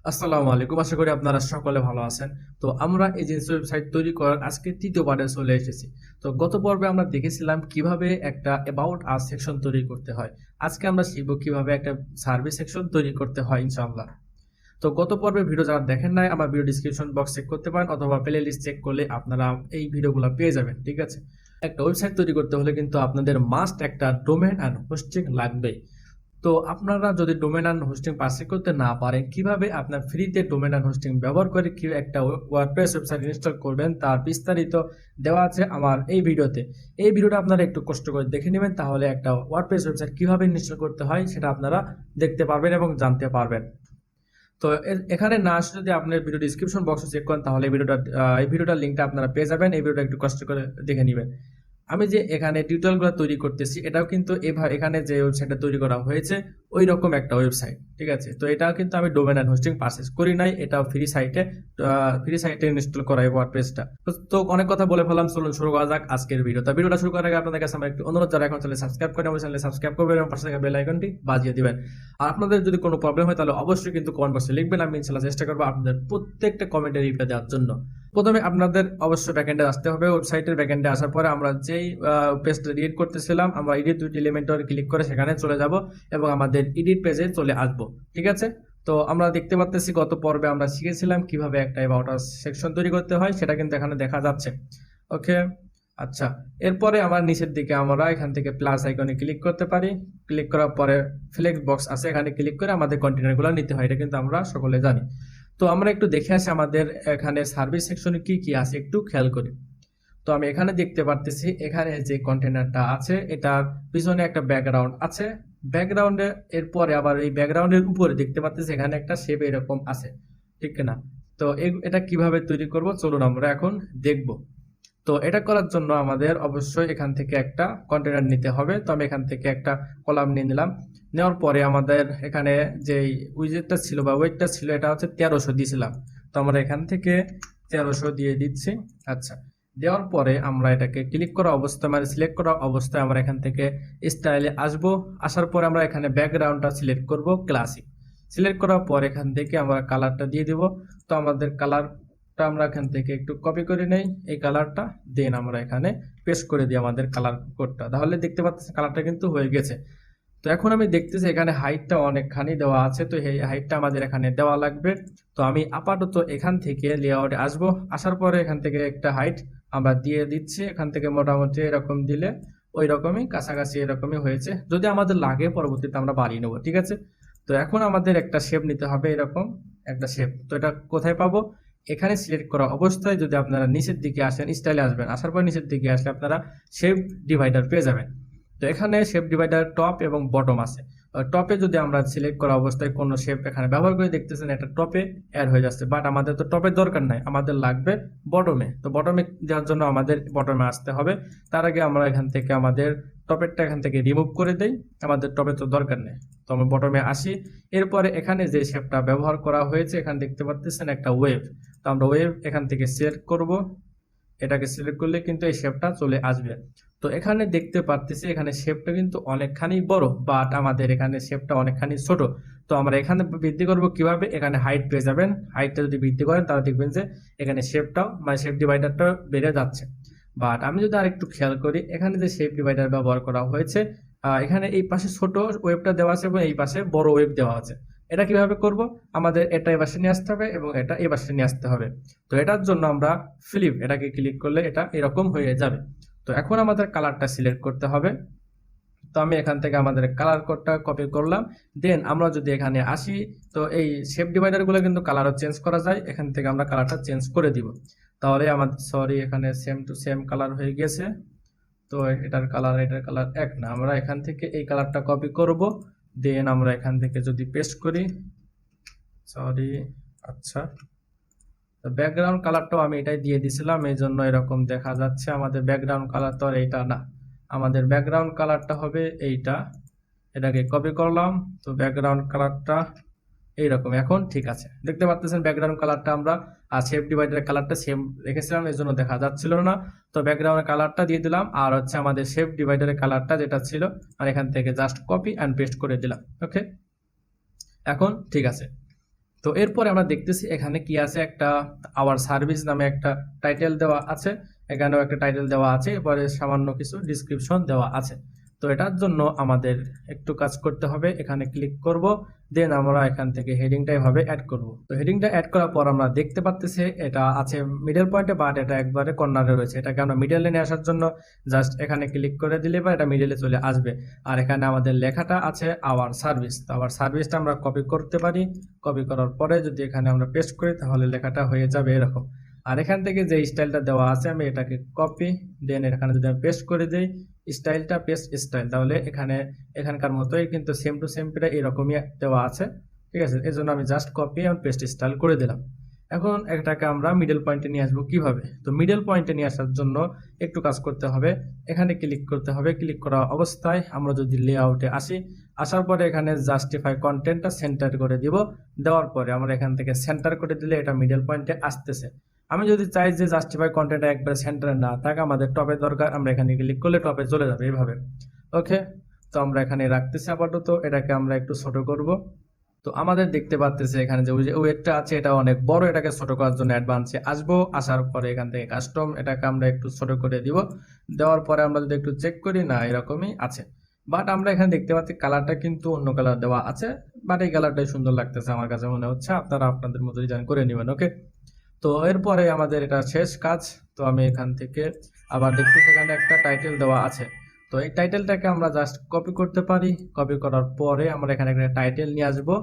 আসসালামু আলাইকুম। আশা করি আপনারা সকলে ভালো আছেন। তো আমরা এজেন্সি ওয়েবসাইট তৈরি করার আজকে তৃতীয় পার্টে চলে এসেছি। তো গত পর্বে আমরা দেখেছিলাম কিভাবে একটা অ্যাবাউট আস সেকশন তৈরি করতে হয়। আজকে আমরা শিখব কিভাবে একটা সার্ভিস সেকশন তৈরি করতে হয় ইনশাআল্লাহ। তো গত পর্বের ভিডিও যারা দেখেন নাই আমার ভিডিও ডিসক্রিপশন বক্স চেক করতে পারেন অথবা প্লে লিস্ট চেক করলে আপনারা এই ভিডিওগুলো পেয়ে যাবেন। ঠিক আছে, একটা ওয়েবসাইট তৈরি করতে হলে কিন্তু আপনাদের মাস্ট একটা ডোমেন অ্যান্ড হোস্টিং লাগবেই। তো আপনারা যদি ডোমেন অ্যান্ড হোস্টিং পারচেজ করতে না পারেন, কিভাবে আপনার ফ্রিতে ডোমেন অ্যান্ড হোস্টিং ব্যবহার করে কি একটা ওয়ার্ডপ্রেস ওয়েবসাইট ইনস্টল করবেন তার বিস্তারিত দেওয়া আছে আমার এই ভিডিওতে। এই ভিডিওটা আপনারা একটু কষ্ট করে দেখে নেবেন, তাহলে একটা ওয়ার্ডপ্রেস ওয়েবসাইট কিভাবে ইনস্টল করতে হয় সেটা আপনারা দেখতে পারবেন এবং জানতে পারবেন। তো এখানে না আসলে যদি আপনার ভিডিও ডিসক্রিপশন বক্সে চেক করেন তাহলে এই ভিডিওটার লিঙ্কটা আপনারা পেয়ে যাবেন। এই ভিডিওটা একটু কষ্ট করে দেখে নেবেন। আমি যে এখানে টিউটোরিয়ালগুলো তৈরি করতেছি এটাও কিন্তু এখানে যে ওয়েবসাইটটা তৈরি করা হয়েছে ওই রকম একটা ওয়েবসাইট। ঠিক আছে, তো এটাও কিন্তু আমি ডোমেন অ্যান্ড হোস্টিং পারচেজ করি নাই, এটাও ফ্রি সাইটে ইনস্টল করা এই ওয়ার্ডপ্রেসটা। তো অনেক কথা বলে ফেললাম, চলুন শুরু করা যাক আজকের ভিডিওটা। ভিডিওটা শুরু করার আগে আপনাদের কাছে আমার একটু অনুরোধ, যারা এখন চ্যানেল সাবস্ক্রাইব করেন আমার চ্যানেল সাবস্ক্রাইব করবেন এবং পাশে থাকা বেল আইকনটি বাজিয়ে দিবেন। আর আপনাদের যদি কোনো প্রবলেম হয় তাহলে অবশ্যই কিন্তু কমেন্ট বক্সে লিখবেন, আমি ইনশাআল্লাহ চেষ্টা করবো আপনাদের প্রত্যেকটা কমেন্টে রিপ্লাই দেওয়ার জন্য। প্রথমে আপনাদের অবশ্যই ব্যাকএন্ডে আসতে হবে। ওয়েবসাইটের ব্যাকএন্ডে আসার পরে আমরা যেই পেজটা এডিট করতেছিলাম আমরা এডিট দুইটি এলিমেন্টে ক্লিক করে সেখানে চলে যাব এবং আমাদের এডিট পেজে চলে আসব। ঠিক আছে, তো আমরা দেখতে পাচ্ছি গত পর্বে আমরা শিখেছিলাম কিভাবে একটা অ্যাবাউট আস সেকশন তৈরি করতে হয়, সেটা কিন্তু এখানে দেখা যাচ্ছে। ওকে, আচ্ছা, এরপরে আমার নিচের দিকে আমরা এখান থেকে প্লাস আইকনে ক্লিক করতে পারি। ক্লিক করার পরে ফ্লেক্স বক্স আছে, এখানে ক্লিক করে আমাদের কন্টেনারগুলো নিতে হয়, এটা কিন্তু আমরা সকলে জানি। তো আমরা একটু দেখে আসি আমাদের এখানে সার্ভিস সেকশনে কি কি আছে একটু খেয়াল করি। তো আমি এখানে দেখতে পারতেছি এখানে যে কন্টেনারটা আছে এটার পিছনে একটা ব্যাকগ্রাউন্ড আছে। ব্যাকগ্রাউন্ডে এরপরে আবার এই ব্যাকগ্রাউন্ডের উপরে দেখতে পাচ্তেছি এখানে একটা শেপ এরকম আছে, ঠিক না? তো এটা কিভাবে তৈরি করব চলুন আমরা এখন দেখব। তো এটা করার জন্য আমাদের অবশ্যই এখান থেকে একটা কন্টেনার নিতে হবে। তো আমি এখান থেকে একটা কলাম নিয়ে নিলাম। নেওয়ার পরে আমাদের এখানে যে উইজেটটা ছিল বা ওয়েটটা ছিল এটা হচ্ছে 1300 দিয়েছিলাম। তো আমরা এখান থেকে 1300 দিয়ে দিচ্ছি। আচ্ছা, দেওয়ার পরে আমরা এটাকে ক্লিক করা অবস্থায় মানে সিলেক্ট করা অবস্থায় আমরা এখান থেকে স্টাইলে আসব। আসার পরে আমরা এখানে ব্যাকগ্রাউন্ডটা সিলেক্ট করব ক্লাসিক। সিলেক্ট করার পর এখান থেকে আমরা কালারটা দিয়ে দিব। তো আমাদের কালার আমরা এখান থেকে একটু কপি করে নেই এই কালারটা, দেন আমরা এখানে পেস্ট করে দিই আমাদের কালার কোডটা। তাহলে দেখতে পাচ্ছেন কালারটা কিন্তু হয়ে গেছে। তো এখন আমি দেখতেছি এখানে হাইটটা অনেকখানি দেওয়া আছে, তো এই হাইটটা আমাদের এখানে দেওয়া লাগবে। তো আমি আপাতত এখান থেকে লেআউটে আসবো। আসার পরে এখান থেকে একটা হাইট আমরা দিয়ে দিচ্ছি। এখান থেকে মোটামুটি এরকম দিলে ওই রকমই কাছাকাছি এরকমই হয়েছে। যদি আমাদের লাগে পরবর্তীতে আমরা বাড়িয়ে নেবো। ঠিক আছে, তো এখন আমাদের একটা শেপ নিতে হবে, এরকম একটা শেপ। তো এটা কোথায় পাবো? এখানে সিলেক্ট করা অবস্থায় যদি আপনারা নিচের দিকে আসেন, স্টাইলে আসবেন, আসার পর নিচের দিকে আসলে আপনারা শেপ ডিভাইডার পেয়ে যাবেন। তো এখানে শেপ ডিভাইডার টপ এবং বটম আছে। টপে যদি আমরা সিলেক্ট করা অবস্থায় কোনো শেপ এখানে ব্যবহার করে দেখতেছেন এটা টপে অ্যাড হয়ে যাচ্ছে, বাট আমাদের তো টপের দরকার নাই, আমাদের লাগবে বটমে। তো বটমে দেওয়ার জন্য আমাদের বটমে আসতে হবে। তার আগে আমরা এখান থেকে আমাদের টপেরটা এখান থেকে রিমুভ করে দেই, আমাদের টপে তো দরকার নেই। তো আমরা বটমে আসি। এরপরে এখানে যে শেপটা ব্যবহার করা হয়েছে এখানে দেখতে পাচ্ছেন একটা ওয়েভ। তো আমরা ওয়েভ এখান থেকে সিলেক্ট করব। এটাকে সিলেক্ট করলে কিন্তু এই শেপটা চলে আসবে। তো এখানে দেখতে পারতেছি এখানে শেপটা কিন্তু অনেকখানি বড়, বাট আমাদের এখানে শেপটা অনেকখানি ছোট। তো আমরা এখানে বৃদ্ধি করব কিভাবে? এখানে হাইট পেয়ে যাবেন। হাইটটা যদি বৃদ্ধি করেন তাহলে দেখবেন যে এখানে শেপটাও মানে শেপ ডিভাইডারটা বেড়ে যাচ্ছে। বাট আমি যদি আরেকটু খেয়াল করি এখানে যে শেপ ডিভাইডার ব্যবহার করা হয়েছে, এখানে এই পাশে ছোট ওয়েবটা দেওয়া আছে এবং এই পাশে বড় ওয়েব দেওয়া আছে। এটা কিভাবে করব? আমাদের এটা এই পাশে নিয়ে আসতে হবে এবং এটা এই পাশে নিয়ে আসতে হবে। তো এটার জন্য আমরা ফ্লিপ এটাকে ক্লিক করলে এটা এরকম হয়ে যাবে। তো এখন আমাদের কালারটা সিলেক্ট করতে হবে। তো আমি এখান থেকে আমাদের কালার কোডটা কপি করলাম। দেন আমরা যদি এখানে আসি, তো এই শেপ ডিভাইডার গুলো কিন্তু কালারও চেঞ্জ করা যায়। এখান থেকে আমরা কালারটা চেঞ্জ করে দিব। তাহলে আমাদের সরি এখানে সেম টু সেম কালার হয়ে গেছে। তো এটার কালার এক না, আমরা এখান থেকে এই কালারটা কপি করব। দেন আমরা এখান থেকে যদি পেস্ট করি, সরি, আচ্ছা, ব্যাকগ্রাউন্ড কালারটাও আমি এটাই দিয়ে দিছিলাম, এই জন্য এরকম দেখা যাচ্ছে। আমাদের ব্যাকগ্রাউন্ড কালার তো আর এইটা না, আমাদের ব্যাকগ্রাউন্ড কালারটা হবে এইটা। এটাকে কপি করলাম। তো ব্যাকগ্রাউন্ড কালারটা এইরকম এখন ঠিক আছে। দেখতে পাচ্ছেন ব্যাকগ্রাউন্ড কালারটা আমরা শেপ ডিভাইডারের কালারটা সেম রেখেছিলাম, এর জন্য দেখা যাচ্ছিল না। তো ব্যাকগ্রাউন্ডের কালারটা দিয়ে দিলাম, আর হচ্ছে আমাদের শেপ ডিভাইডারের কালারটা যেটা ছিল আর এখান থেকে জাস্ট কপি অ্যান্ড পেস্ট করে দিলাম। ওকে, এখন ঠিক আছে। তো এরপরে আমরা দেখতেছি এখানে কি আছে, একটা আওয়ার সার্ভিস নামে একটা টাইটেল দেওয়া আছে, এখানেও একটা টাইটেল দেওয়া আছে, এরপরে সামান্য কিছু ডিসক্রিপশন দেওয়া আছে। তো এটার জন্য আমাদের একটু কাজ করতে হবে, এখানে ক্লিক করব, দেন আমরা এখান থেকে হেডিংটা এভাবে অ্যাড করব। তো হেডিংটা অ্যাড করার পর আমরা দেখতে পাচ্তেছি এটা আছে মিডল পয়েন্টে, বাট এটা একবারে কর্নারে রয়েছে। এটাকে আমরা মিডলে নিয়ে আসার জন্য জাস্ট এখানে ক্লিক করে দিলে বা এটা মিডলে চলে আসবে। আর এখানে আমাদের লেখাটা আছে আওয়ার সার্ভিস। তো আওয়ার সার্ভিসটা আমরা কপি করতে পারি, কপি করার পরে যদি এখানে আমরা পেস্ট করি তাহলে লেখাটা হয়ে যাবে এরকম। আর এখান থেকে যে স্টাইলটা দেওয়া আছে আমি এটাকে কপি, দেন এখানে যদি আমি পেস্ট করে দিই স্টাইলটা, পেস্ট স্টাইল, তাহলে এখানকার মতোই কিন্তু সেম টু সেম এরকমই দেওয়া আছে। ঠিক আছে, এই জন্য আমি জাস্ট কপি এবং পেস্ট স্টাইল করে দিলাম। এখন এটাকে আমরা মিডল পয়েন্টে নিয়ে আসবো কিভাবে? তো মিডল পয়েন্টে নিয়ে আসার জন্য একটু কাজ করতে হবে, এখানে ক্লিক করতে হবে। ক্লিক করা অবস্থায় আমরা যদি লেআউটে আসি, আসার পরে এখানে জাস্টিফাই কন্টেন্টটা সেন্টার করে দিব। দেওয়ার পরে আমরা এখান থেকে সেন্টার করে দিলে এটা মিডল পয়েন্টে আসতেছে। আমি যদি চাই যে জাস্টিফাই কন্টেন্ট একবারে সেন্টারে না থাকে, আমাদের টপে দরকার, আমরা এখানে ক্লিক করলে টপে চলে যাবে এইভাবে। ওকে, তো আমরা এখানে রাখতেছি আপাতত, এটাকে আমরা একটু ছোট করব। তো আমাদের দেখতে পাচ্তেছে এখানে যে ওয়েটটা আছে এটা অনেক বড়, এটাকে ছোট করার জন্য অ্যাডভান্সে আসবো। আসার পরে এখান থেকে কাস্টম, এটাকে আমরা একটু ছোট করে দিব। দেওয়ার পরে আমরা যদি একটু চেক করি, না এরকমই আছে। বাট আমরা এখানে দেখতে পাচ্ছি কালারটা কিন্তু অন্য কালার দেওয়া আছে, বাট এই কালারটাই সুন্দর লাগতেছে আমার কাছে মনে হচ্ছে। আপনারা আপনাদের মতো ডিজাইন করে নেবেন। ওকে, তো এরপরে আমাদের এটা শেষ কাজ। তো আমি এখান থেকে আবার দেখতেছি এখানে একটা টাইটেল দেওয়া আছে। তো এই টাইটেলটাকে আমরা জাস্ট কপি করতে পারি, কপি করার পরে আমরা এখানে একটা টাইটেল নিয়ে আসবো।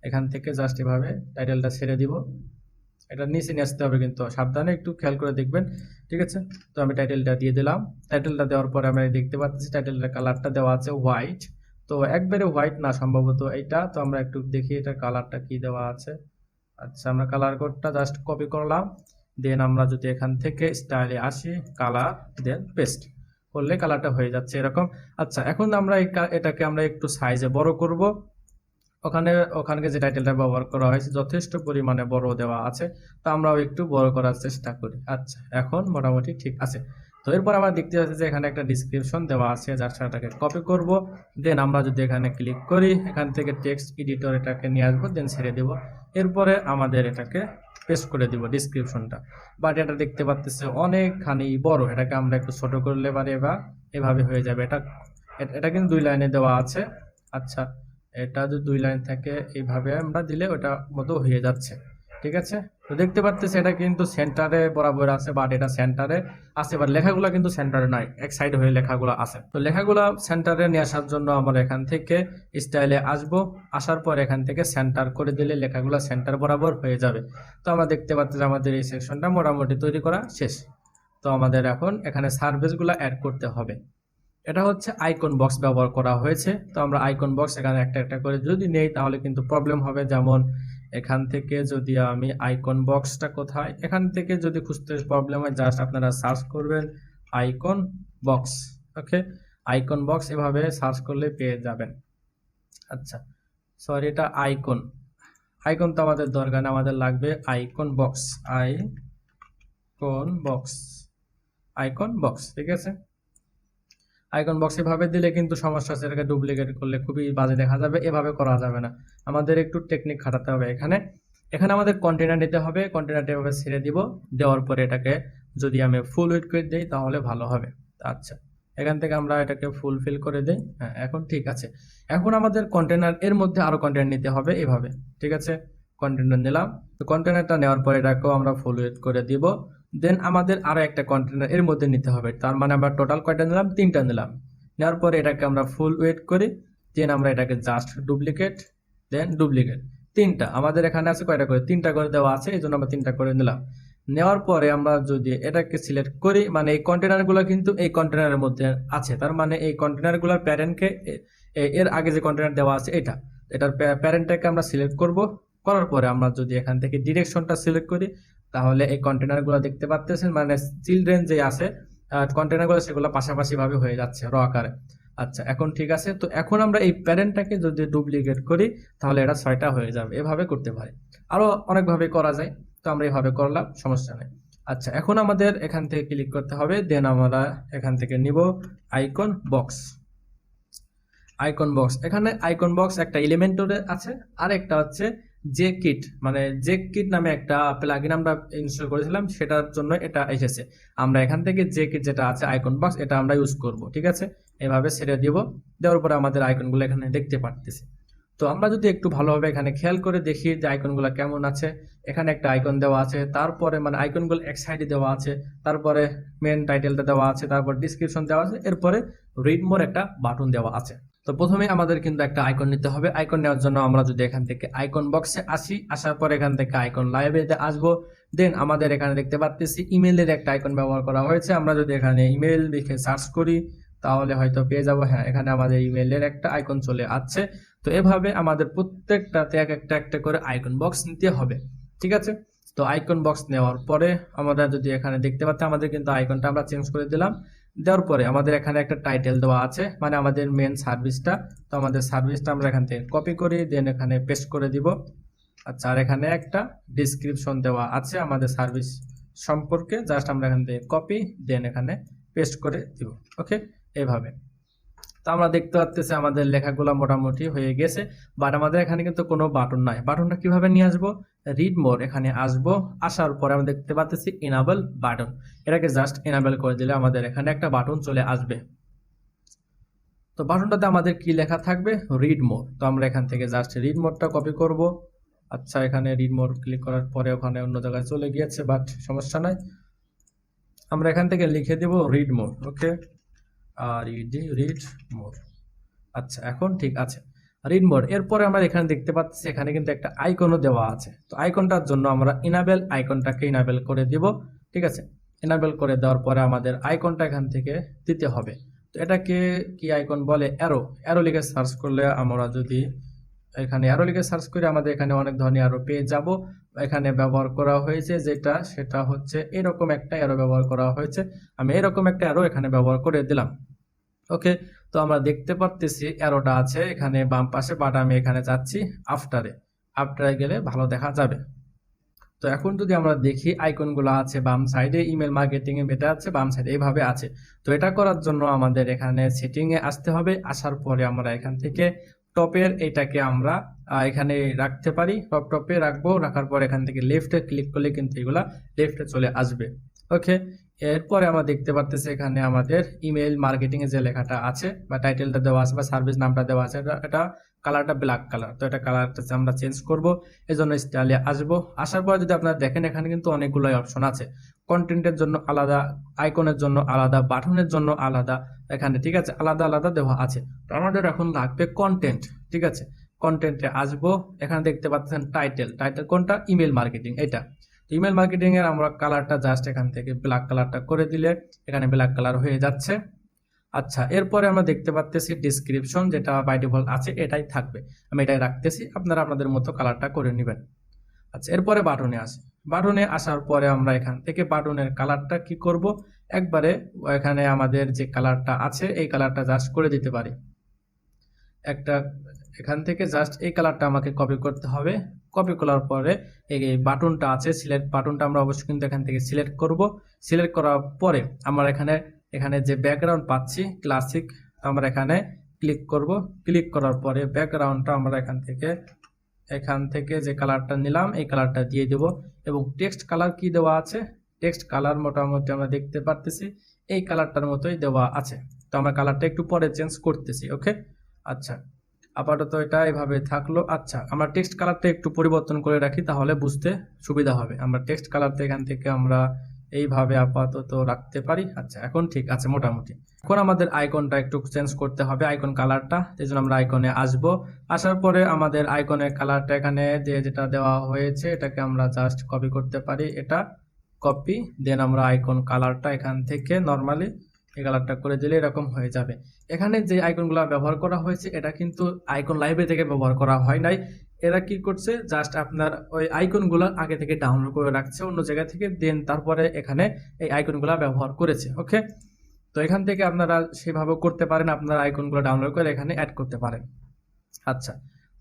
এখান থেকে জাস্ট এভাবে টাইটেলটা ছেড়ে দিব, এটা নিচে নিয়ে আসতে হবে কিন্তু সাবধানে একটু খেয়াল করে দেখবেন। ঠিক আছে, তো আমি টাইটেলটা দিয়ে দিলাম। টাইটেলটা দেওয়ার পরে আমরা দেখতে পাচ্ছি টাইটেলটার কালারটা দেওয়া আছে হোয়াইট। তো একবারে হোয়াইট না, সম্ভবত এইটা। তো আমরা একটু দেখি এটা কালারটা কি দেওয়া আছে। আচ্ছা, আমরা কালার কোডটা জাস্ট কপি করলাম, দেন আমরা যদি এখান থেকে স্টাইলে আসি, কালার, দেন পেস্ট করলে কালারটা হয়ে যাচ্ছে এরকম। আচ্ছা, এখন আমরা এটাকে আমরা একটু সাইজে বড় করব। ওখানে যে টাইটেলটা ব্যবহার করা হয়েছে যথেষ্ট পরিমাণে বড় দেওয়া আছে, তো আমরাও একটু বড় করার চেষ্টা করি। আচ্ছা, এখন মোটামুটি ঠিক আছে। তো এরপর আমরা দেখতে পাচ্ছি যে এখানে একটা ডিসক্রিপশন দেওয়া আছে, যার সাথে কপি করব। দেন আমরা যদি এখানে ক্লিক করি, এখান থেকে টেক্সট এডিটর এটাকে নিয়ে আসবো, দেন ছেড়ে দেব। এরপরে আমাদের এটাকে পেস্ট করে দিব ডিসক্রিপশনটা। বাট এটা দেখতে পাচ্ছি অনেকখানি বড়, এটাকে আমরা একটু ছোট করলে পারি বা এভাবে হয়ে যাবে। এটা কিন্তু 2 লাইনে দেওয়া আছে। আচ্ছা, এটা যদি 2 লাইন থাকে এইভাবে আমরা দিলে ওটা মতো হয়ে যাচ্ছে। ঠিক আছে, তো দেখতে পাচ্ছি এটা কিন্তু সেন্টারে বরাবর আছে, বাট এটা সেন্টারে আছে, বাট লেখাগুলো কিন্তু সেন্টারে নাই, এক সাইড হয়ে লেখাগুলো আছে। তো লেখাগুলো সেন্টারে নিয়ে আসার জন্য আমরা এখান থেকে স্টাইলে আসবো। আসার পর এখান থেকে সেন্টার করে দিলে লেখাগুলো সেন্টার বরাবর হয়ে যাবে। তো আমরা দেখতে পাচ্ছি যে আমাদের এই সেকশনটা মোটামুটি তৈরি করা শেষ। তো আমাদের এখন এখানে সার্ভিসগুলো অ্যাড করতে হবে। এটা হচ্ছে আইকন বক্স ব্যবহার করা হয়েছে। তো আমরা আইকন বক্স এখানে একটা একটা করে যদি নেই তাহলে কিন্তু প্রবলেম হবে। যেমন এখান থেকে যদি আমি আইকন বক্সটা কোথায়, এখান থেকে যদি খুঁজতে প্রবলেম হয়, জাস্ট আপনারা সার্চ করবেন আইকন বক্স। ওকে, আইকন বক্স এভাবে সার্চ করলে পেয়ে যাবেন। আচ্ছা, সরি, এটা আইকন তো আমাদের দরকার না, আমাদের লাগবে আইকন বক্স। আইকন বক্স, ঠিক আছে। আইকন বক্স এভাবে দিলে কিন্তু সমস্যা আছে, এটাকে ডুপ্লিকেট করলে খুবই বাজে দেখা যাবে, এভাবে করা যাবে না। আমাদের একটু টেকনিক খাটাতে হবে। এখানে আমাদের কন্টেনার নিতে হবে, কন্টেনারটা এভাবে ছেড়ে দিব। দেওয়ার পরে এটাকে যদি আমি ফুল উইডথ করে দিই তাহলে ভালো হবে। আচ্ছা, এখান থেকে আমরা এটাকে ফুলফিল করে দিই। হ্যাঁ, এখন ঠিক আছে। এখন আমাদের কন্টেনার এর মধ্যে আরো কন্টেনার নিতে হবে এভাবে। ঠিক আছে, কন্টেনার নিলাম। তো কন্টেনারটা নেওয়ার পরে এটাকেও আমরা ফুল উইডথ করে দিব। দেন আমাদের আরো একটা কন্টেনার এর মধ্যে নিতে হবে। তার মানে আমরা টোটাল কয়টা নিলাম? 3টা নিলাম। নেওয়ার পরে এটাকে আমরা ফুল ওয়েট করি, দেন আমরা এটাকে জাস্ট ডুপ্লিকেট, দেন ডুপ্লিকেট। 3টা আমাদের এখানে আছে কয়টা করে? 3টা করে দেওয়া আছে, এই জন্য আমরা 3টা করে নিলাম। নেওয়ার পরে আমরা যদি এটাকে সিলেক্ট করি, মানে এই কন্টেনারগুলো কিন্তু এই কন্টেনারের মধ্যে আছে, তার মানে এই কন্টেনারগুলোর প্যারেন্টকে এর আগে যে কন্টেনার দেওয়া আছে এটার প্যারেন্টটাকে আমরা সিলেক্ট করব। করার পরে আমরা যদি এখান থেকে ডিরেকশনটা সিলেক্ট করি তাহলে এই কন্টেনারগুলো দেখতে পাচ্ছেন, মানে চিলড্রেন যে আছে কন্টেনারগুলো সেগুলো পাশাপাশি ভাবে হয়ে যাচ্ছে র আকারে। আচ্ছা, এখন ঠিক আছে। তো এখন আমরা এই প্যারেন্টটাকে যদি ডুপ্লিকেট করি তাহলে এটা 6টা হয়ে যাবে। এভাবে করতে পারি, আরো অনেকভাবে করা যায়। তো আমরা এইভাবে করলাম, সমস্যা নেই। আচ্ছা, এখন আমাদের এখান থেকে ক্লিক করতে হবে, দেন আমরা এখান থেকে নিব আইকন বক্স। এখানে আইকন বক্স একটা এলিমেন্টরে আছে, আর একটা হচ্ছে যে কিট মানে যে কিট নামে একটা প্লাগইন আমরা ইনস্টল করেছিলাম, সেটার জন্য এটা এসেছে। আমরা এখান থেকে যে কিট যেটা আছে আইকন বক্স, এটা আমরা ইউজ করব। ঠিক আছে, এভাবে ছেড়ে দিব। দেওয়ার পরে আমাদের আইকনগুলো এখানে দেখতে পারতেছি। তো আমরা যদি একটু ভালোভাবে এখানে খেয়াল করে দেখি যে আইকনগুলো কেমন আছে। এখানে একটা আইকন দেওয়া আছে, তারপরে মানে আইকনগুলো এক সাইডে দেওয়া আছে, তারপরে মেন টাইটেলটা দেওয়া আছে, তারপর ডিসক্রিপশন দেওয়া আছে, এরপরে রিড মোর একটা বাটন দেওয়া আছে। তো প্রথমে আমাদের কিন্তু একটা আইকন নিতে হবে। আইকন নেওয়ার জন্য আমরা যদি এখান থেকে আইকন বক্সে আসি, আসার পর এখান থেকে আইকন লাইব্রেরিতে আসবো, দেন আমাদের এখানে দেখতে পাচ্ছি ইমেইলের একটা আইকন ব্যবহার করা হয়েছে। আমরা যদি এখানে ইমেইল লিখে সার্চ করি তাহলে হয়তো পেয়ে যাবো। হ্যাঁ, এখানে আমাদের ইমেইলের একটা আইকন চলে আসছে। তো এভাবে আমাদের প্রত্যেকটাতে এক একটা একটা করে আইকন বক্স নিতে হবে। ঠিক আছে, তো আইকন বক্স নেওয়ার পরে আমরা যদি এখানে দেখতে পাচ্ছি আমাদের কিন্তু আইকনটা আমরা চেঞ্জ করে দিলাম। দেওয়ার পরে আমাদের এখানে একটা টাইটেল দেওয়া আছে, মানে আমাদের মেন সার্ভিসটা। তো আমাদের সার্ভিসটা আমরা এখান থেকে কপি করি, দেন এখানে পেস্ট করে দিব। আচ্ছা, আর এখানে একটা ডিসক্রিপশন দেওয়া আছে আমাদের সার্ভিস সম্পর্কে, জাস্ট আমরা এখান থেকে কপি দেন এখানে পেস্ট করে দিব। ওকে, এভাবে। তো আমরা দেখতে পাচ্ছি আমাদের লেখাগুলো মোটামুটি হয়ে গেছে, বাট আমাদের এখানে কিন্তু কোনো বাটন নাই। বাটনটা কিভাবে নিয়ে আসবো? রিড মোর এখানে আসবো, আসার পরে আমরা দেখতে পাচ্ছি এনাবল বাটন। এটাকে জাস্ট এনাবল করে দিলে আমাদের এখানে একটা বাটন চলে আসবে। তো বাটনটাতে আমাদের কি লেখা থাকবে? Read more. তো আমরা এখান থেকে জাস্ট রিড মোরটা কপি করব। আচ্ছা, এখানে রিড মোর ক্লিক করার পরে ওখানে অন্য জায়গায় চলে গিয়েছে, বাট সমস্যা নাই। আমরা এখান থেকে লিখে দেব রিড মোর। ওকে, রিড মোর। আচ্ছা, এখন ঠিক আছে, রিড মোর। এরপরে আমরা এখানে দেখতে পাচ্ছি এখানে কিন্তু একটা আইকনও দেওয়া আছে। তো আইকনটার জন্য আমরা ইনাবেল আইকনটাকে ইনাবেল করে দিব। ঠিক আছে, ইনাবেল করে দেওয়ার পরে আমাদের আইকনটা এখান থেকে দিতে হবে। তো এটাকে কি আইকন বলে? অ্যারো। অ্যারো লিখে সার্চ করলে আমরা যদি এখানে অ্যারো লিখে সার্চ করে আমাদের এখানে অনেক ধরনের অ্যারো পেয়ে যাব। এখানে ব্যবহার করা হয়েছে সেটা হচ্ছে এরকম একটা অ্যারো ব্যবহার করা হয়েছে। আমি এরকম একটা অ্যারো এখানে ব্যবহার করে দিলাম। ওকে, তো আমরা দেখতে পারতেছি অ্যারোটা আছে এখানে বাম পাশে, বাট আমি এখানে যাচ্ছি আফটারে গেলে ভালো দেখা যাবে। তো এখন যদি আমরা দেখি আইকনগুলো আছে বাম সাইডে, ইমেল মার্কেটিং এ এটা আছে বাম সাইডে, এইভাবে আছে। তো এটা করার জন্য আমাদের এখানে সেটিং এ আসতে হবে। আসার পরে আমরা এখান থেকে টপের এটাকে আমরা এখানে রাখতে পারি, টপে রাখবো। রাখার পর এখান থেকে লেফটে ক্লিক করলে কিন্তু এগুলা লেফটে চলে আসবে। ওকে, এরপরে আমরা দেখতে পারতেছি এখানে আমাদের ইমেল মার্কেটিং এ যে লেখাটা আছে বা টাইটেলটা দেওয়া আছে বা সার্ভিস নামটা দেওয়া আছে, এটা কালারটা ব্ল্যাক কালার। তো এটা কালারটা আমরা চেঞ্জ করব, এজন্য স্টাইলে আসবো। আসার পর যদি আপনারা দেখেন এখানে কিন্তু অনেকগুলো অপশন আছে, কন্টেন্টের জন্য আলাদা, আইকনের জন্য আলাদা, বাটনের জন্য আলাদা, এখানে ঠিক আছে আলাদা আলাদা দেওয়া আছে। তো আমাদের এখন লাগবে কন্টেন্ট। ঠিক আছে, কন্টেন্টে আসবো। এখানে দেখতে পাচ্ছেন টাইটেল কোনটা? ইমেল মার্কেটিং, এটা। ইমেল মার্কেটিং এর আমরা কালারটা জাস্ট এখান থেকে ব্ল্যাক কালারটা করে দিলে এখানে ব্ল্যাক কালার হয়ে যাচ্ছে। আচ্ছা, এরপরে আমরা দেখতে পাচ্ছি ডিসক্রিপশন, যেটা বাই ডিফল্ট আছে এটাই থাকবে, আমি এটাই রাখতেছি। আপনারা আপনাদের মতো কালারটা করে নেবেন। আচ্ছা, এরপরে বাটনে আসে। বাটনে আসার পরে আমরা এখান থেকে বাটনের কালারটা কি করব? একবারে এখানে আমাদের যে কালারটা আছে এই কালারটা জাস্ট করে দিতে পারি। একটা এখান থেকে জাস্ট এই কালারটা আমাকে কপি করতে হবে। কপি করার পরে এই বাটনটা আছে সিলেক্ট বাটনটা আমরা অবশ্যই কিন্তু এখান থেকে সিলেক্ট করব। সিলেক্ট করার পরে আমরা এখানে যে ব্যাকগ্রাউন্ড পাচ্ছি ক্লাসিক, আমরা এখানে ক্লিক করব। ক্লিক করার পরে ব্যাকগ্রাউন্ডটা আমরা এখান থেকে যে কালারটা নিলাম এই কালারটা দিয়ে দেব। এবং টেক্সট কালার কি দেওয়া আছে? টেক্সট কালার মোটামুটি আমরা দেখতে পারতেছি এই কালারটার মতোই দেওয়া আছে। তো আমরা কালারটা একটু পরে চেঞ্জ করতেছি। ওকে, আচ্ছা, আপাতত এটা এভাবে থাকলো। আচ্ছা, আমরা টেক্সট কালারটা একটু পরিবর্তন করে রাখি, তাহলে বুঝতে সুবিধা হবে। আমরা টেক্সট কালারটা এখান থেকে আমরা এইভাবে আপাতত রাখতে পারি। আচ্ছা, এখন ঠিক আছে মোটামুটি। এখন আমাদের আইকনটা একটু চেঞ্জ করতে হবে, আইকন কালারটা। এই জন্য আমরা আইকনে আসব। আসার পরে আমাদের আইকনের কালারটা এখানে যেটা দেওয়া হয়েছে এটাকে আমরা জাস্ট কপি করতে পারি, এটা কপি দেন আমরা আইকন কালারটা এখান থেকে নর্মালি এই কালারটা করে দিলে এরকম হয়ে যাবে। এখানে যে আইকনগুলো ব্যবহার করা হয়েছে এটা কিন্তু আইকন লাইব্রেরি থেকে ব্যবহার করা হয় নাই। এরা কি করছে? জাস্ট আপনার ওই আইকনগুলো আগে থেকে ডাউনলোড করে রাখছে অন্য জায়গা থেকে, দেন তারপরে এখানে এই আইকনগুলো ব্যবহার করেছে। ওকে, তো এখান থেকে আপনারা সেভাবে করতে পারেন, আপনারা আইকনগুলো ডাউনলোড করে এখানে অ্যাড করতে পারেন। আচ্ছা,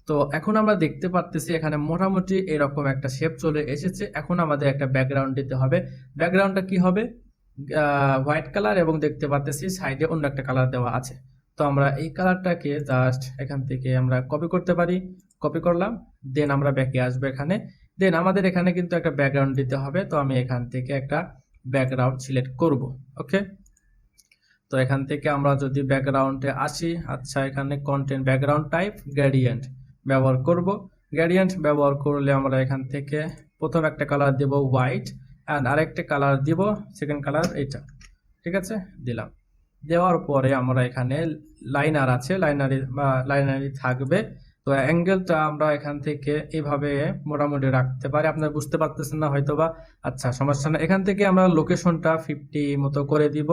তো এখন আমরা দেখতে পারতেছি এখানে মোটামুটি এরকম একটা শেপ চলে এসেছে। এখন আমাদের একটা ব্যাকগ্রাউন্ড দিতে হবে। ব্যাকগ্রাউন্ডটা কি হবে? হোয়াইট কালার, এবং দেখতে পাচ্ছি সাইডে অন্য একটা কালার দেওয়া আছে। তো আমরা এই কালারটাকে জাস্ট এখান থেকে আমরা কপি করতে পারি। কপি করলাম, দেন আমরা ব্যাকে আসবো এখানে। দেন আমাদের এখানে কিন্তু একটা ব্যাকগ্রাউন্ড দিতে হবে, তো আমি এখান থেকে একটা ব্যাকগ্রাউন্ড সিলেক্ট করব। ওকে, তো এখান থেকে আমরা যদি ব্যাকগ্রাউন্ডে আসি, আচ্ছা এখানে কন্টেন্ট ব্যাকগ্রাউন্ড টাইপ গ্রেডিয়েন্ট ব্যবহার করব। গ্রেডিয়েন্ট ব্যবহার করলে আমরা এখান থেকে প্রথম একটা কালার দেব হোয়াইট, অ্যান্ড আরেকটা কালার দিব, সেকেন্ড কালার এটা। ঠিক আছে, দিলাম। দেওয়ার পরে আমরা এখানে লাইনার আছে, লাইনারি থাকবে। তো অ্যাঙ্গেলটা আমরা এখান থেকে এইভাবে মোটামুটি রাখতে পারি, আপনারা বুঝতে পারতেছেন না হয়তোবা। আচ্ছা সমস্যা না, এখান থেকে আমরা লোকেশনটা 50 মতো করে দিব।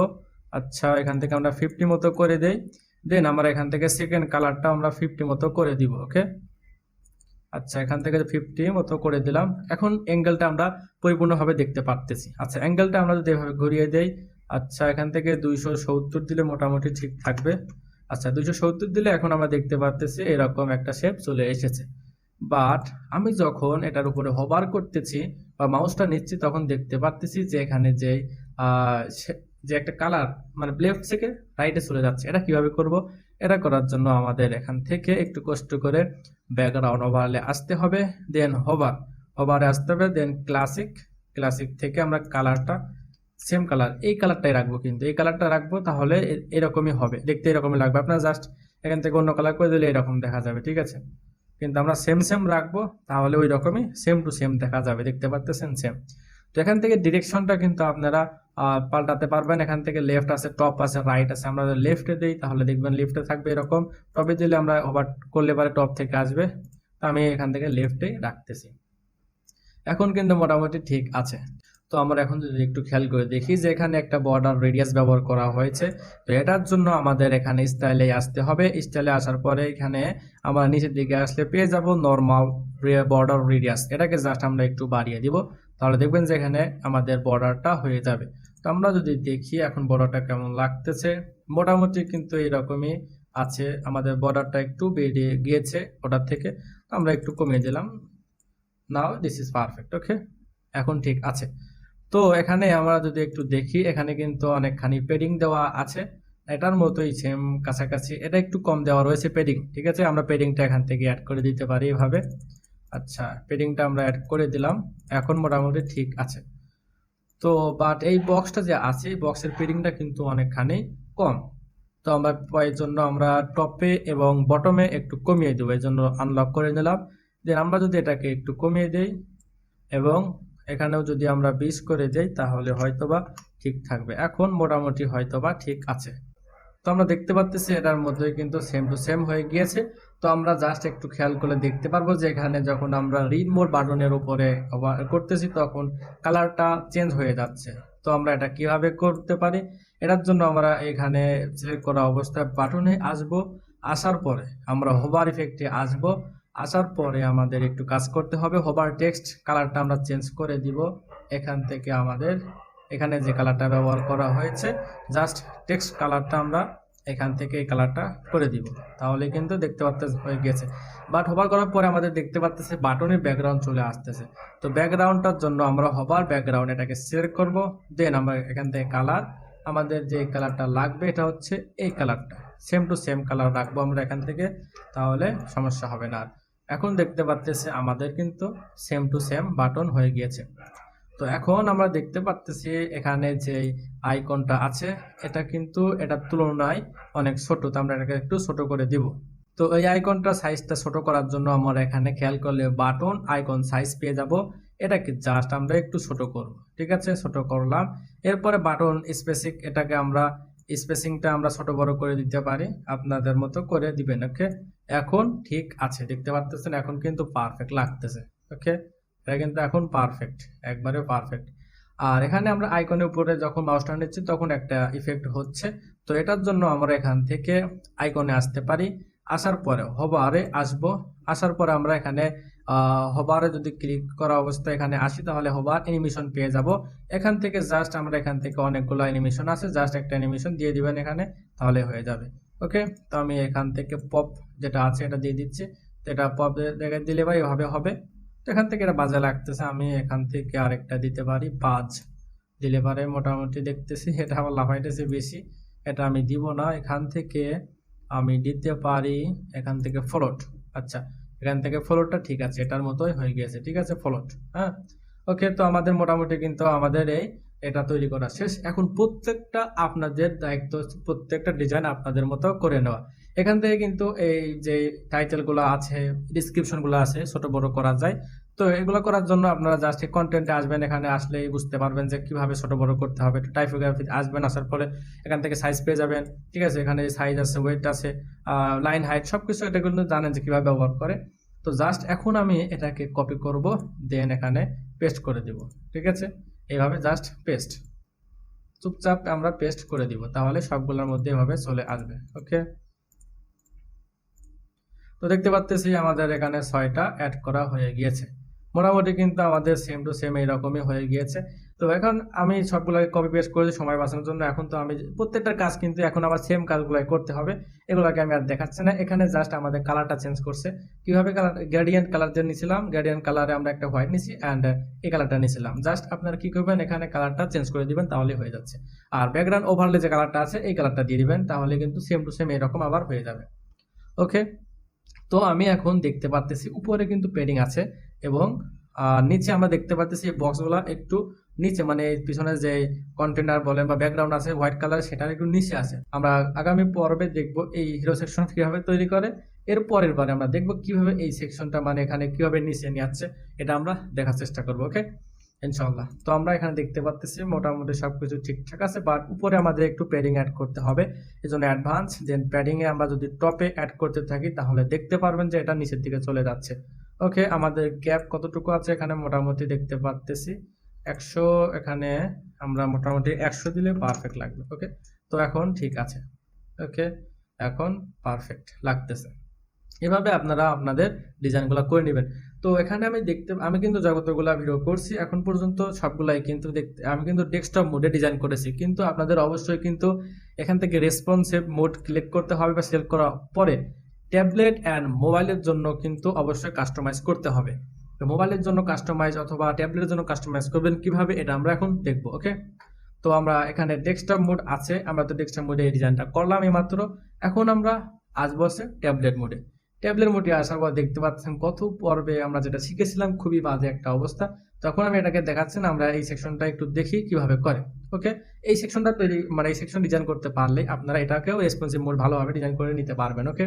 আচ্ছা এখান থেকে আমরা 50 মতো করে দেই। দেন আমরা এখান থেকে সেকেন্ড কালারটা আমরা 50 মতো করে দিব। ওকে, আচ্ছা এখান থেকে 50 মতো করে দিলাম। এখন অ্যাঙ্গেলটা আমরা পরিপূর্ণভাবে দেখতে পারতেছি। আচ্ছা অ্যাঙ্গেলটা আমরা যদি এভাবে ঘুরিয়ে দেই, আচ্ছা এখান থেকে 270 দিলে মোটামুটি ঠিক থাকবে। আচ্ছা 270 দিলে এখন আমরা দেখতে পারতেছি এরকম একটা শেপ চলে এসেছে। বাট আমি যখন এটার উপরে হোভার করতেছি বা মাউসটা নিচ্ছি, তখন দেখতে পারতেছি যে এখানে যে একটা কালার মানে লেফট থেকে রাইটে চলে যাচ্ছে। এটা কিভাবে করব? এটা করার জন্য আমাদের এখান থেকে একটু কষ্ট করে ব্যাকগ্রাউন্ড ওভারলে আসতে হবে, দেন হোভারে আসতে হবে, দেন ক্লাসিক থেকে আমরা কালারটা সেম কালার, এই কালারটাই রাখবো, কিন্তু এই কালারটা রাখবো, তাহলে এরকমই হবে, দেখতে এরকমই লাগবে। আপনার জাস্ট এখান থেকে অন্য কালার করে দিলে এরকম দেখা যাবে। ঠিক আছে, কিন্তু আমরা সেম রাখবো, তাহলে ওই রকমই সেম টু সেম দেখা যাবে, দেখতে পারতেছেন সেম। তো এখান থেকে ডিরেকশনটা কিন্তু আপনারা পাল্টাতে পারবেন। এখান থেকে লেফট আছে, টপ আছে, রাইট আছে। আমরা লেফটে দিই, তাহলে দেখবেন লেফটে থাকবে এরকম। টপে দিলে আমরা ওভার করলে পারে টপ থেকে আসবে। তো আমি এখান থেকে লেফটে রাখতেছি। এখন কিন্তু মোটামুটি ঠিক আছে। তো আমরা এখন যদি একটু খেয়াল করে দেখি যে এখানে একটা বর্ডার রেডিয়াস ব্যবহার করা হয়েছে। তো এটার জন্য আমাদের এখানে স্টাইলে আসতে হবে। স্টাইলে আসার পরে এখানে আমরা নিচের দিকে আসলে পেয়ে যাব নরমাল বর্ডার রেডিয়াস। এটাকে জাস্ট আমরা একটু বাড়িয়ে দিব, তাহলে দেখবেন যে এখানে আমাদের বর্ডারটা হয়ে যাবে। তো আমরা যদি দেখি এখন বর্ডারটা কেমন লাগতেছে, মোটামুটি কিন্তু এরকমই আছে। আমাদের বর্ডারটা একটু বেরিয়ে গিয়েছে ওটার থেকে, তো আমরা একটু কমিয়ে দিলাম। নাও দিস ইজ পারফেক্ট। ওকে, এখন ঠিক আছে। তো এখানে আমরা যদি একটু দেখি, এখানে কিন্তু অনেকখানি পেডিং দেওয়া আছে, এটার মতোই সেম কাছাকাছি। এটা একটু কম দেওয়া রয়েছে পেডিং। ঠিক আছে, আমরা পেডিংটা এখান থেকে অ্যাড করে দিতে পারি এভাবে। আচ্ছা পেডিংটা আমরা অ্যাড করে দিলাম, এখন মোটামুটি ঠিক আছে। তো বাট এই বক্সটা যে আছে, এই বক্সের পেডিংটা কিন্তু অনেকখানি কম। তো আমরা এই জন্য আমরা টপে এবং বটমে একটু কমিয়ে দেবো, এই জন্য আনলক করে নিলাম। দেন আমরা যদি এটাকে একটু কমিয়ে দেই এবং এখানেও যদি আমরা 20 করে দেই, তাহলে হয়তোবা ঠিক থাকবে। এখন মোটামুটি হয়তোবা ঠিক আছে। তো আমরা দেখতে পাচ্ছি এটার মধ্যে কিন্তু সেম টু সেম হয়ে গিয়েছে। তো আমরা জাস্ট একটু খেয়াল করলে দেখতে পারবো যে এখানে যখন আমরা রিড মোর বাটনের উপরে করতেছি, তখন কালারটা চেঞ্জ হয়ে যাচ্ছে। তো আমরা এটা কিভাবে করতে পারি? এটার জন্য আমরা এখানে সিলেক্ট করা অবস্থায় বাটনে আসবো, আসার পরে আমরা হোভার ইফেক্টে আসবো। আসার পরে আমাদের একটু কাজ করতে হবে, হোভার টেক্সট কালারটা আমরা চেঞ্জ করে দিব। এখান থেকে আমাদের এখানে যে কালারটা ব্যবহার করা হয়েছে, জাস্ট টেক্সট কালারটা আমরা এখান থেকে এই কালারটা করে দিব, তাহলে কিন্তু দেখতে পাচ্তে হয়ে গেছে। বাট হোভার করার পরে আমাদের দেখতে পাচ্তেছে বাটনের ব্যাকগ্রাউন্ড চলে আসতেছে। তো ব্যাকগ্রাউন্ডটার জন্য আমরা হোভার ব্যাকগ্রাউন্ড এটাকে সিলেক্ট করব, দেন আমরা এখান থেকে কালার, আমাদের যে কালারটা লাগবে এটা হচ্ছে এই কালারটা, সেম টু সেম কালার রাখবো আমরা এখান থেকে, তাহলে সমস্যা হবে না। এখন দেখতে পাচ্তেছে আমাদের কিন্তু সেম টু সেম বাটন হয়ে গিয়েছে। তো এখন আমরা দেখতে পাচ্তেছি এখানে যে আইকনটা আছে, এটা কিন্তু এটার তুলনায় অনেক ছোট, তো আমরা এটাকে একটু ছোট করে দিব। তো এই আইকনটা সাইজটা ছোট করার জন্য আমরা এখানে খেয়াল করলে বাটন আইকন সাইজ পেয়ে যাব, এটাকে জাস্ট আমরা একটু ছোট করব। ঠিক আছে, ছোট করলাম। এরপরে বাটন স্পেসিং, এটাকে আমরা স্পেসিংটা আমরা ছোট বড় করে দিতে পারি, আপনাদের মতো করে দিবেন। ওকে, এখন ঠিক আছে, দেখতে পাচ্ছেন এখন কিন্তু পারফেক্ট লাগতেছে। ওকে, এটা কিন্তু এখন পারফেক্ট, একবারে পারফেক্ট। আর এখানে আমরা আইকনের উপরে যখন মাউসটা নিচ্ছি তখন একটা ইফেক্ট হচ্ছে। তো এটার জন্য আমরা এখান থেকে আইকনে আসতে পারি, আসার পরে হোভারে আসবো। আসার পরে আমরা এখানে হোভারে যদি ক্লিক করা অবস্থায় এখানে আসি, তাহলে হোভার অ্যানিমেশন পেয়ে যাব। এখান থেকে জাস্ট আমরা এখান থেকে অনেকগুলো অ্যানিমেশন আছে, জাস্ট একটা অ্যানিমেশন দিয়ে দিবেন এখানে, তাহলে হয়ে যাবে। ওকে, তো আমি এখান থেকে পপ যেটা আছে এটা দিয়ে দিচ্ছি। তো এটা পপ দেখে দিলে ভাই এভাবে হবে। তো এখান থেকে এটা বাজে লাগতেছে, আমি এখান থেকে আরেকটা দিতে পারি, বাজ দিলে পারে মোটামুটি দেখতেছি এটা আবার লাফাইতেছে বেশি, এটা আমি দিব না। এখান থেকে আমি দিতে পারি এখান থেকে ফ্লোট। আচ্ছা, এখান থেকে ফ্লোটটা ঠিক আছে, এটার মতোই হয়ে গিয়েছে, ঠিক আছে ফ্লোট। হ্যাঁ, ওকে। তো আমাদের মোটামুটি কিন্তু আমাদের এটা তৈরি করা শেষ। এখন প্রত্যেকটা আপনাদের দায়িত্ব হচ্ছে প্রত্যেকটা ডিজাইন আপনাদের মতো করে নেওয়া। এখান থেকে কিন্তু এই যে টাইটেল গুলো আছে, ডিসক্রিপশন গুলো আছে, ছোট বড় করা যায়। তো এগুলো করার জন্য আপনারা জাস্ট কন্টেন্টে আসবেন, এখানে আসলেই বুঝতে পারবেন যে কিভাবে ছোট বড় করতে হবে। টাইপোগ্রাফি আসবেন, আসার পরে এখান থেকে সাইজ পেয়ে যাবেন, ঠিক আছে। এখানে সাইজ আছে, ওয়েট আছে, লাইন হাইট, সবকিছু এটা কিন্তু জানেন যে কিভাবে ব্যবহার করে। তো জাস্ট এখন আমি এটাকে কপি করব, দেন এখানে পেস্ট করে দিব, ঠিক আছে। এইভাবে জাস্ট পেস্ট, চুপচাপ আমরা পেস্ট করে দিব, তাহলে সবগুলোর মধ্যে এভাবে চলে আসবে। ওকে, তো দেখতে পাচ্ছি আমাদের এখানে 6টা অ্যাড করা হয়ে গিয়েছে। মোটামুটি কিন্তু আমাদের সেম টু সেম এইরকমই হয়ে গিয়েছে। তো এখন আমি সবগুলোকে কপি পেস্ট করেছি সময় বাঁচানোর জন্য। এখন তো আমি প্রত্যেকটার কাজ কিন্তু এখন আবার সেম কাজগুলোই করতে হবে, এগুলোকে আমি আর দেখাচ্ছি না। এখানে জাস্ট আমাদের কালারটা চেঞ্জ করছে। কিভাবে কালার, গ্রেডিয়েন্ট কালার যে নিয়েছিলাম, গ্রেডিয়েন্ট কালারে আমরা একটা হোয়াইট নিছি অ্যান্ড এই কালারটা নিয়েছিলাম। জাস্ট আপনারা কি করবেন, এখানে কালারটা চেঞ্জ করে দিবেন, তাহলে হয়ে যাচ্ছে। আর ব্যাকগ্রাউন্ড ওভারলে যে কালারটা আছে এই কালারটা দিয়ে দিবেন, তাহলে কিন্তু সেম টু সেম এরকম আবার হয়ে যাবে। ওকে, তো আমি এখন দেখতে পাচ্ছি উপরে কিন্তু পেডিং আছে এবং নিচে আমরা দেখতে পাচ্ছি এই বক্সগুলো একটু নিচে, মানে পিছনে যে কন্টেনার বলেন বা ব্যাকগ্রাউন্ড আছে হোয়াইট কালার, সেটার একটু নিচে আছে। আমরা আগামী পর্বে দেখব এই হিরো সেকশন কিভাবে তৈরি করে। এর পরের বারে আমরা দেখব কিভাবে এই সেকশনটা, মানে এখানে কিভাবে নিচে নিয়ে যাচ্ছে, এটা আমরা দেখার চেষ্টা করবো। ওকে, ইনশাল্লাহ। তো আমরা এখানে দেখতে পাচ্ছি মোটামুটি সবকিছু ঠিকঠাক আছে, বাট উপরে আমাদের একটু প্যাডিং অ্যাড করতে হবে। এই জন্য অ্যাডভান্স, দেন প্যাডিং এ আমরা যদি টপে অ্যাড করতে থাকি তাহলে দেখতে পারবেন যে এটা নিচের দিকে চলে যাচ্ছে। ওকে, আমাদের গ্যাপ কতটুকু আছে এখানে মোটামুটি দেখতে পাচ্ছি 100, এখানে আমরা মোটামুটি 100 দিলে পারফেক্ট লাগবে। ওকে, তো এখন ঠিক আছে। ওকে, এখন পারফেক্ট লাগতেছে। এভাবে আপনারা আপনাদের ডিজাইনগুলো করে নেবেন। তো এখানে আমি কিন্তু যতগুলা ভিডিও করছি এখন পর্যন্ত সবগুলাই কিন্তু আমি কিন্তু ডেস্কটপ মোডে ডিজাইন করেছি, কিন্তু আপনাদের অবশ্যই কিন্তু এখান থেকে রেসপন্সিভ মোড ক্লিক করতে হবে বা সিলেক্ট করার পরে ট্যাবলেট অ্যান্ড মোবাইলের জন্য কিন্তু অবশ্যই কাস্টমাইজ করতে হবে। তো মোবাইলের জন্য কাস্টমাইজ অথবা ট্যাবলেটের জন্য কাস্টমাইজ করবেন কিভাবে, এটা আমরা এখন দেখবো। ওকে, তো আমরা এখানে ডেস্কটপ মোড আছে, আমরা তো ডেস্কটপ মোডে এই ডিজাইনটা করলাম এইমাত্র। এখন আমরা আসবো হচ্ছে ট্যাবলেট মোডে। ট্যাবলেট মোডে আসার পর দেখতে পাচ্ছেন কত পর্বে আমরা যেটা শিখেছিলাম খুবই বাজে একটা অবস্থা। তখন আমি এটাকে দেখাচ্ছি না, আমরা এই সেকশনটা একটু দেখি কিভাবে করে। ওকে, এই সেকশনটা তৈরি, মানে এই সেকশন ডিজাইন করতে পারলে আপনারা এটাকেও রেসপন্সিভ মোড ভালোভাবে ডিজাইন করে নিতে পারবেন। ওকে,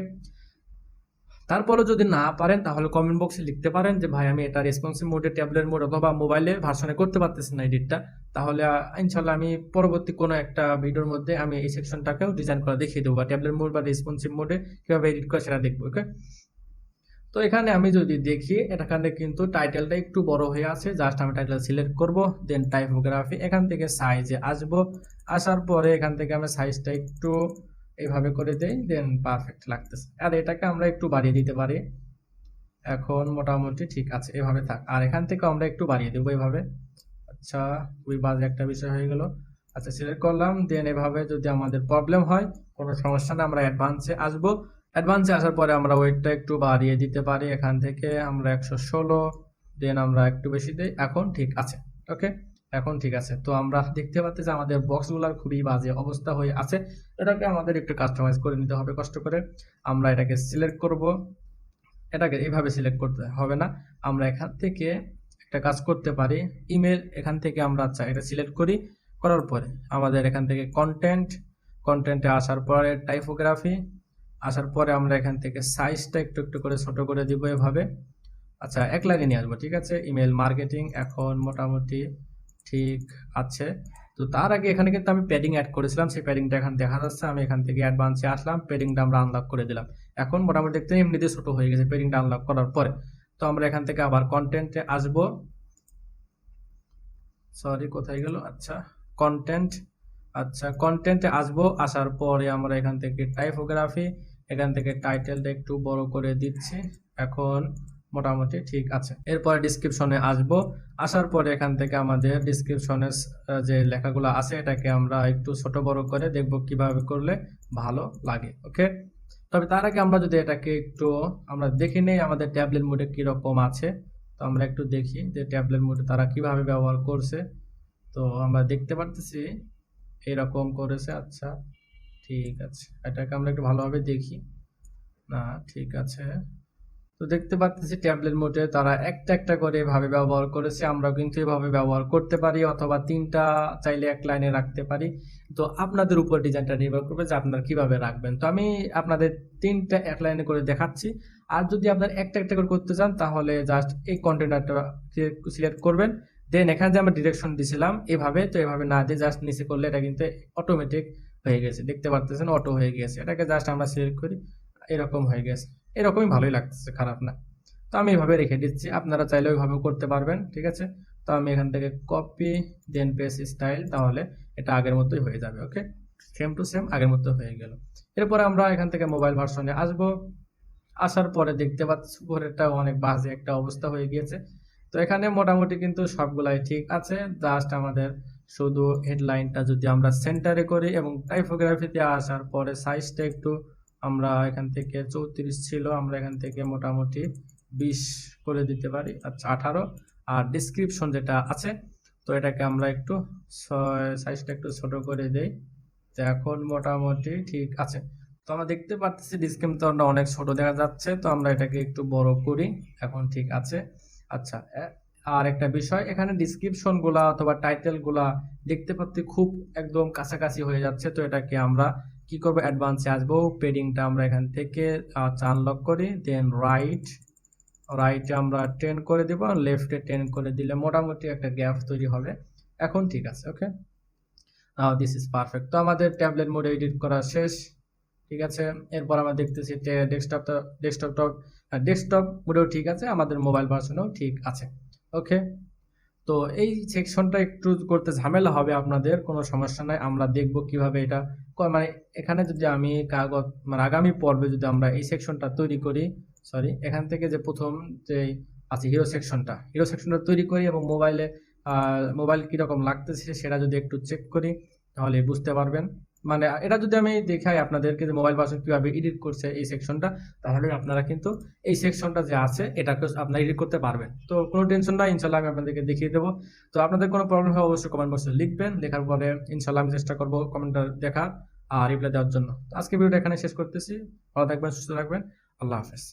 তারপরে যদি না পারেন তাহলে কমেন্ট বক্সে লিখতে পারেন যে ভাই আমি এটা রেসপন্সিভ মোডে, ট্যাবলেট মোড অথবা মোবাইলে ভার্সনে করতে পারতেছি না এডিটটা। তাহলে ইনশাল্লাহ আমি পরবর্তী কোনো একটা ভিডিওর মধ্যে আমি এই সেকশনটাকেও ডিজাইন করে দেখিয়ে দেবো, বা ট্যাবলেট মোড বা রেসপন্সিভ মোডে কিভাবে এডিট করে সেটা দেখবো। ওকে, তো এখানে আমি যদি দেখি এখানে কিন্তু টাইটেলটা একটু বড় হয়ে আছে, জাস্ট আমি টাইটেল সিলেক্ট করব, দেন টাইপোগ্রাফি, এখান থেকে সাইজে আসবো। আসার পরে এখান থেকে আমি সাইজটা একটু এইভাবে করে দেই, দেন পারফেক্ট লাগতেছে। আর এটাকে আমরা একটু বাড়িয়ে দিতে পারি, এখন মোটামুটি ঠিক আছে, এভাবে থাক। আর এখান থেকে আমরা একটু বাড়িয়ে দেবো এইভাবে। আচ্ছা, খুবই বাজে একটা বিষয় হয়ে গেল। আচ্ছা, সিলেক্ট করলাম, দেন এভাবে যদি আমাদের প্রবলেম হয় কোনো সমস্যা না, আমরা অ্যাডভান্সে আসবো। অ্যাডভান্সে আসার পরে আমরা ওয়েটটা একটু বাড়িয়ে দিতে পারি, এখান থেকে আমরা 116, দেন আমরা একটু বেশি দিই, এখন ঠিক আছে। ওকে, এখন ঠিক আছে। তো আমরা দেখতে পাচ্ছি যে আমাদের বক্সগুলোর খুবই বাজে অবস্থা হয়ে আছে, এটাকে আমাদের একটু কাস্টমাইজ করে নিতে হবে কষ্ট করে। আমরা এটাকে সিলেক্ট করব, এটাকে এইভাবে সিলেক্ট করতে হবে না, আমরা এখান থেকে একটা কাজ করতে পারি, ইমেল, এখান থেকে আমরা আচ্ছা এটা সিলেক্ট করি। করার পরে আমাদের এখান থেকে কন্টেন্টে আসার পরে টাইপোগ্রাফি, আসার পরে আমরা এখান থেকে সাইজটা একটু একটু করে ছোট করে দিব এভাবে। আচ্ছা, এক লাইনে নিয়ে আসবো, ঠিক আছে। ইমেল মার্কেটিং এখন মোটামুটি ঠিক আছে। তো তার আগে এখানে কিন্তু আমি প্যাডিং অ্যাড করেছিলাম, সেই প্যাডিংটা এখানে দেখা যাচ্ছে। আমি এখান থেকে অ্যাডভান্সে আসলাম, প্যাডিংটা আমরা আনলক করে দিলাম। এখন মোটামুটি দেখতে এমনিতে ছোট হয়ে গেছে প্যাডিংটা আনলক করার পরে। তো আমরা এখান থেকে আবার কন্টেন্টে আসবো, সরি কোথায় গেল, আচ্ছা কন্টেন্ট, আচ্ছা কন্টেন্টে আসবো। আসার পরে আমরা এখান থেকে টাইপোগ্রাফি, এখান থেকে টাইটেলটা একটু বড় করে দিচ্ছি, এখন মোটামুটি ঠিক আছে। এরপরে ডিসক্রিপশনে আসবো, আসার পরে এখান থেকে আমাদের ডিসক্রিপশনের যে লেখাগুলো আছে এটাকে আমরা একটু ছোট বড় করে দেখব কিভাবে করলে ভালো লাগে। ওকে, তবে তার আগে আমরা যদি এটাকে একটু আমরা দেখে নেই আমাদের ট্যাবলেট মোডে কিরকম আছে। তো আমরা একটু দেখি যে ট্যাবলেট মোডে তারা কিভাবে ব্যবহার করছে। তো আমরা দেখতে পারতেছি এরকম করেছে। আচ্ছা, ঠিক আছে, এটাকে আমরা একটু ভালোভাবে দেখি। না, ঠিক আছে, তো দেখতে পাচ্ছি ট্যাবলেট মোডে তারা একটা একটা করে এভাবে ব্যবহার করেছে। আমরা কিন্তু এভাবে ব্যবহার করতে পারি, অথবা ৩টা চাইলে এক লাইনে রাখতে পারি। তো আপনাদের উপর ডিজাইনটা নির্ভর করবে যে আপনারা কিভাবে রাখবেন। তো আমি আপনাদের ৩টা এক লাইনে করে দেখাচ্ছি। আর যদি আপনার একটা একটা করে করতে চান তাহলে জাস্ট এই কন্টেনারটা সিলেক্ট করবেন। দেন এখানে যে আমরা ডিরেকশন দিছিলাম এভাবে, তো এভাবে না দিয়ে জাস্ট নিচে করলে এটা কিন্তু অটোমেটিক হয়ে গেছে। দেখতে পারতেছেন অটো হয়ে গেছে। এটাকে জাস্ট আমরা সিলেক্ট করি, এরকম হয়ে গেছে। এরকমই ভালোই লাগতেছে, খারাপ না। তো আমি এভাবে রেখে দিচ্ছি, আপনারা চাইলে ওইভাবে করতে পারবেন, ঠিক আছে। তো আমি এখান থেকে কপি দেন পেস্ট স্টাইল, তাহলে এটা আগের মতোই হয়ে যাবে। ওকে, সেম টু সেম আগের মতো হয়ে গেল। এরপরে আমরা এখান থেকে মোবাইল ভার্সনে আসবো। আসার পরে দেখতে পাচ্ছি উপরেরটা অনেক বাজে একটা অবস্থা হয়ে গিয়েছে। তো এখানে মোটামুটি কিন্তু সবগুলাই ঠিক আছে, জাস্ট আমাদের শুধু হেডলাইনটা যদি আমরা সেন্টারে করি এবং টাইপোগ্রাফিতে আসার পরে সাইজটা একটু আমরা এখান থেকে 34 ছিল, আমরা এখান থেকে মোটামুটি 20 করে দিতে পারি, আচ্ছা 18। আর ডিসক্রিপশন যেটা আছে, তো এটাকে আমরা একটু সাইজটা একটু ছোট করে দেই। তো এখন মোটামুটি ঠিক আছে। তো আমরা দেখতে পাচ্ছি ডিসক্রিপশনটা অনেক ছোট দেখা যাচ্ছে, তো আমরা এটাকে একটু বড় করি, এখন ঠিক আছে। আচ্ছা, আর একটা বিষয়, এখানে ডিসক্রিপশন গুলা অথবা টাইটেল গুলা দেখতে পাচ্ছি খুব একদম কাছাকাছি হয়ে যাচ্ছে। তো এটাকে আমরা কি করব, অ্যাডভান্সে আসবো, পেডিংটা আমরা এখান থেকে আনলক করি, দেন রাইটে আমরা 10 করে দিব, আর লেফটে 10 করে দিলে মোটামুটি একটা গ্যাপ তৈরি হবে। এখন ঠিক আছে। ওকে, দিস ইজ পারফেক্ট। তো আমাদের ট্যাবলেট মোডে এডিট করা শেষ, ঠিক আছে। এরপর আমরা দেখতেছি ডেস্কটপ মোডেও ঠিক আছে, আমাদের মোবাইল ভার্সনেও ঠিক আছে। ওকে, তো এই সেকশনটা একটু করতে ঝামেলা হবে আপনাদের, কোনো সমস্যা নাই। আমরা দেখব কিভাবে এটা মানে এখানে যদি আমি কাগজ মানে আগামী পর্বে যদি আমরা এই সেকশনটা তৈরি করি, সরি এখান থেকে যে প্রথম যে আছে হিরো সেকশনটা তৈরি করি এবং মোবাইল কিরকম লাগতেছে সেটা যদি একটু চেক করি তাহলে বুঝতে পারবেন। মানে এটা যদি আমি দেখাই আপনাদেরকে যে মোবাইল ভার্সন কিভাবে এডিট করছে এই সেকশনটা, তাহলে আপনারা কিন্তু এই সেকশনটা যে আছে এটাকে আপনারা এডিট করতে পারবেন। তো কোনো টেনশন নাই, ইনশাল্লাহ আমি আপনাদেরকে দেখিয়ে দেবো। তো আপনাদের কোনো প্রবলেম হয় অবশ্যই কমেন্ট বক্সে লিখবেন, লেখার পরে ইনশাল্লাহ আমি চেষ্টা করবো কমেন্টটা দেখা আর রিপ্লাই দেওয়ার জন্য। তো আজকে ভিডিওটা এখানে শেষ করতেছি। ভালো থাকবেন, সুস্থ থাকবেন, আল্লাহ হাফেজ।